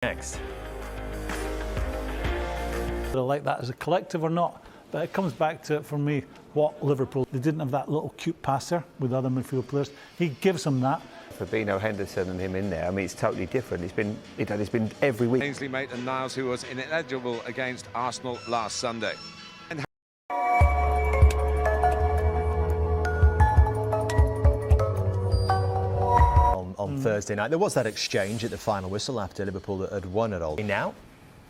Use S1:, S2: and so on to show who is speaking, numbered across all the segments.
S1: Next.
S2: Whether I like that as a collective or not, but it comes back to, for me, what Liverpool, they didn't have that little cute passer with other midfield players. He gives them that.
S3: Fabinho, Henderson and him in there, I mean, it's totally different. It's been every week.
S4: Ainsley Maitland-Niles, who was ineligible against Arsenal last Sunday.
S1: On Thursday night, there was that exchange at the final whistle after Liverpool had won it all. Now,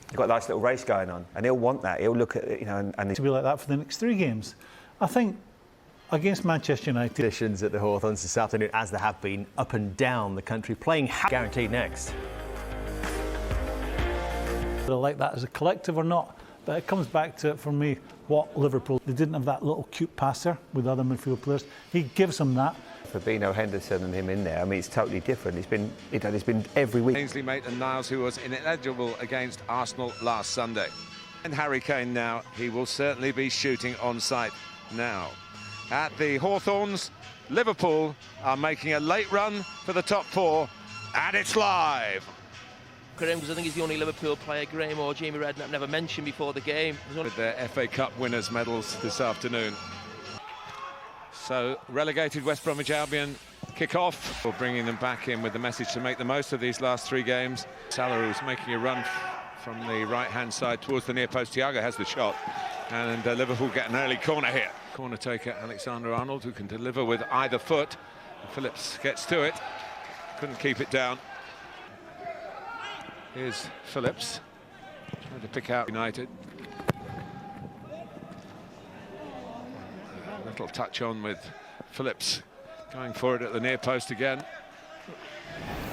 S3: You've got a nice little race going on, and he'll want that. He'll look at, and
S2: To be like that for the next 3 games. I think against Manchester United.
S1: conditions at the Hawthorns this afternoon, as there have been up and down the country, playing guaranteed next.
S2: Whether I like that as a collective or not, but it comes back to, for me, what Liverpool, they didn't have that little cute passer with other midfield players. He gives them that.
S3: Fabinho, Henderson and him in there, I mean, it's totally different. It's been every week.
S4: Ainsley Maitland-Niles, who was ineligible against Arsenal last Sunday. And Harry Kane now, he will certainly be shooting on sight now. At the Hawthorns, Liverpool are making a late run for the top 4, and it's live.
S5: Graham, because I think he's the only Liverpool player, Graham or Jamie Redknapp, never mentioned before the game.
S4: With their FA Cup winners' medals this afternoon. So, relegated West Bromwich Albion kick off. We're bringing them back in with the message to make the most of these last 3 games. Salah, who's making a run from the right-hand side towards the near post. Thiago has the shot, and Liverpool get an early corner here. Corner taker Alexander-Arnold, who can deliver with either foot. Phillips gets to it, couldn't keep it down. Here's Phillips, trying to pick out United. A little touch on with Phillips going for it at the near post again.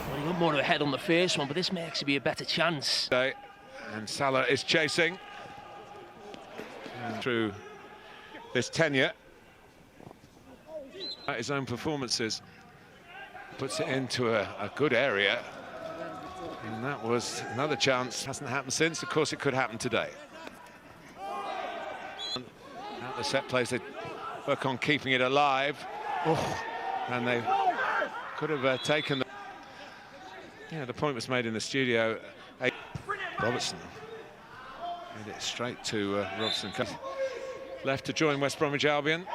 S5: Well, you got more of a head on the first one, but this may actually be a better chance.
S4: And Salah is chasing. And through this tenure, his own performances, puts it into a good area. And that was another chance. Hasn't happened since. Of course, it could happen today. At the set plays, they work on keeping it alive. Oh, and they could have taken the... Yeah, the point was made in the studio. Robertson made it straight to Robson. Left to join West Bromwich Albion.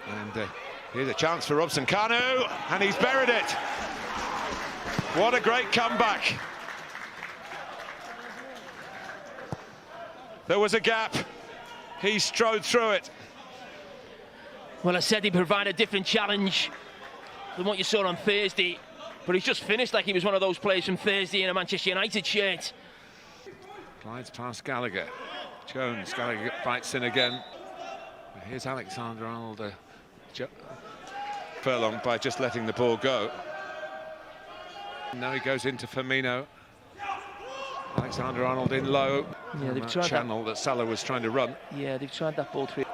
S4: And here's a chance for Robson Kanu, and he's buried it. What a great comeback. There was a gap. He strode through it.
S5: Well, I said he'd provide a different challenge than what you saw on Thursday, but he's just finished like he was one of those players from Thursday in a Manchester United shirt.
S4: Glides past Gallagher. Jones, Gallagher bites in again. Here's Alexander-Arnold furlong by just letting the ball go. Now he goes into Firmino. Alexander-Arnold in low.
S5: Yeah, they've tried
S4: channel that Salah was trying to run.
S5: Yeah, they've tried that ball through.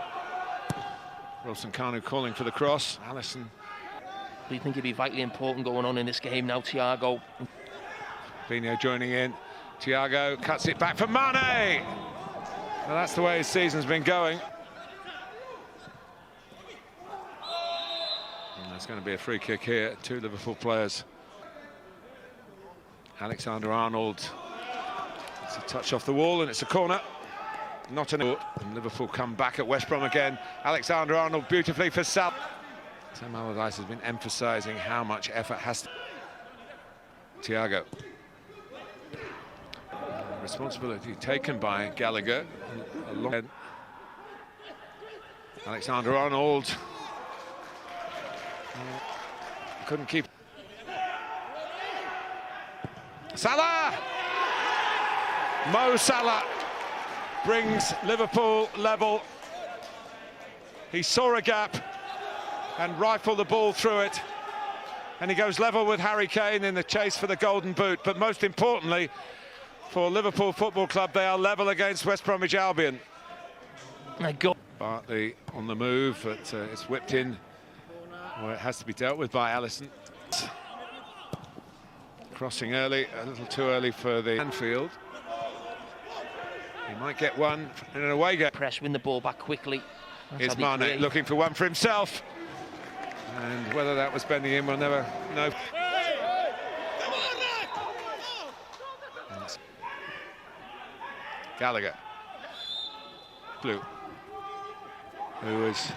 S4: Robson Kanu calling for the cross. Alisson.
S5: Do you think it'd be vitally important going on in this game now, Thiago?
S4: Fabinho joining in. Thiago cuts it back for Mane. Well, that's the way his season's been going. And there's going to be a free kick here. 2 Liverpool players. Alexander-Arnold. It's a touch off the wall, and it's a corner. Not an... And Liverpool come back at West Brom again. Alexander-Arnold beautifully for Salah. Sam Allardyce has been emphasising how much effort has to... Thiago. Responsibility taken by Gallagher. Alexander-Arnold. Couldn't keep... Salah! Mo Salah brings Liverpool level. He saw a gap and rifled the ball through it. And he goes level with Harry Kane in the chase for the Golden Boot. But most importantly, for Liverpool Football Club, they are level against West Bromwich Albion. Bartley on the move, but it's whipped in, or it has to be dealt with by Alisson. Crossing early, a little too early for the Anfield. He might get one in an away game.
S5: Press, win the ball back quickly.
S4: Here's Mane looking for one for himself. And whether that was bending in, we'll never know. Gallagher. Blue. Who was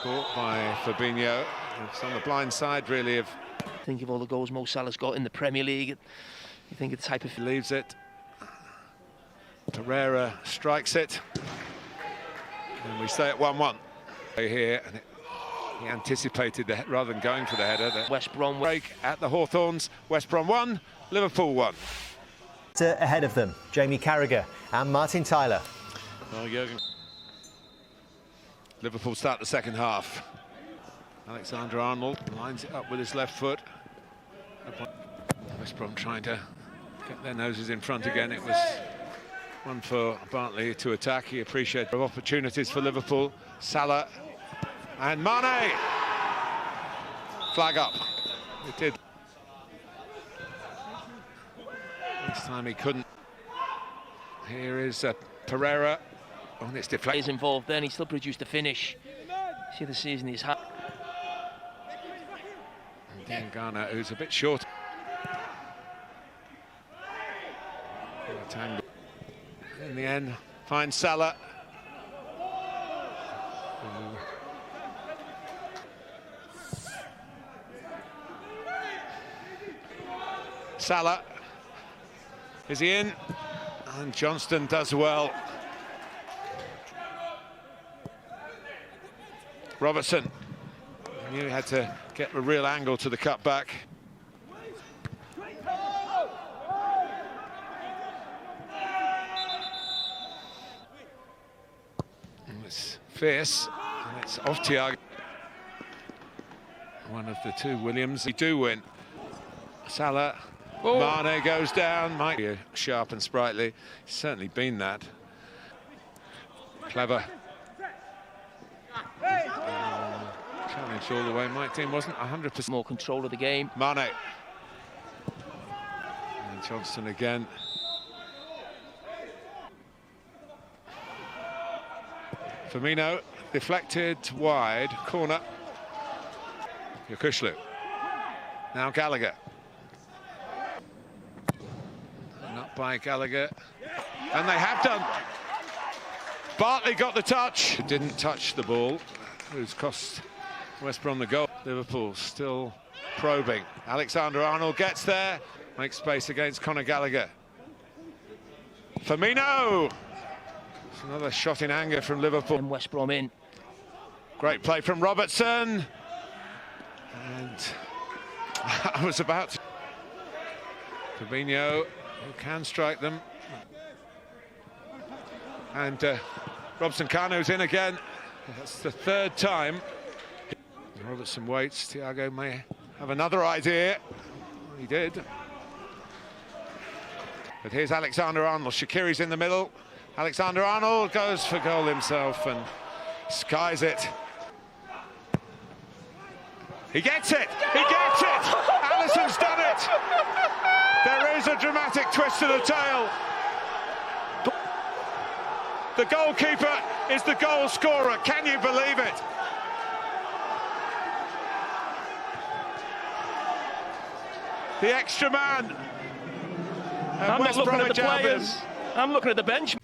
S4: caught by Fabinho. It's on the blind side, really, of...
S5: Think of all the goals Mo Salah's got in the Premier League. You think of the type of...
S4: Leaves it. Pereira strikes it. And we stay at 1-1. Here, and he anticipated the rather than going for the header. The
S5: West Brom
S4: break at the Hawthorns. West Brom 1, Liverpool 1.
S1: Ahead of them, Jamie Carragher and Martin Tyler.
S4: Oh, Jurgen. Liverpool start the second half. Alexander-Arnold lines it up with his left foot. West Brom trying to get their noses in front again. It was one for Bartley to attack. He appreciated opportunities for Liverpool. Salah and Mane. Flag up. It did. This time he couldn't. Here is Pereira. Oh, and it's deflected.
S5: He's involved then, he still produced a finish. See the season he's had.
S4: Dan Garner, who's a bit short. In the end, finds Salah. Salah. Is he in? And Johnston does well. Robertson. He knew he had to get a real angle to the cutback. It's fierce, and it's off Thiago. One of the two Williams. They do win. Salah. Oh. Mane goes down. Might be sharp and sprightly. He's certainly been that. Clever. Challenge all the way. Mike Dean wasn't 100%
S5: more control of the game.
S4: Mane. And Johnston again. Firmino deflected wide. Corner. Yokushlu. Now Gallagher. Not by Gallagher. And they have done. Bartley got the touch. Didn't touch the ball. Who's cost West Brom the goal. Liverpool still probing. Alexander-Arnold gets there. Makes space against Conor Gallagher. Firmino. It's another shot in anger from Liverpool.
S5: And West Brom in.
S4: Great play from Robertson. And I was about to... Fabinho, who can strike them. And Robson Kanu's in again. That's the third time. Robertson waits. Thiago may have another idea. He did. But here's Alexander-Arnold. Shaqiri's in the middle. Alexander-Arnold goes for goal himself and skies it. He gets it! He gets it! Alisson's done it! There is a dramatic twist to the tail. The goalkeeper is the goal scorer. Can you believe it? The extra man.
S5: I'm not looking at the players. I'm looking at the bench.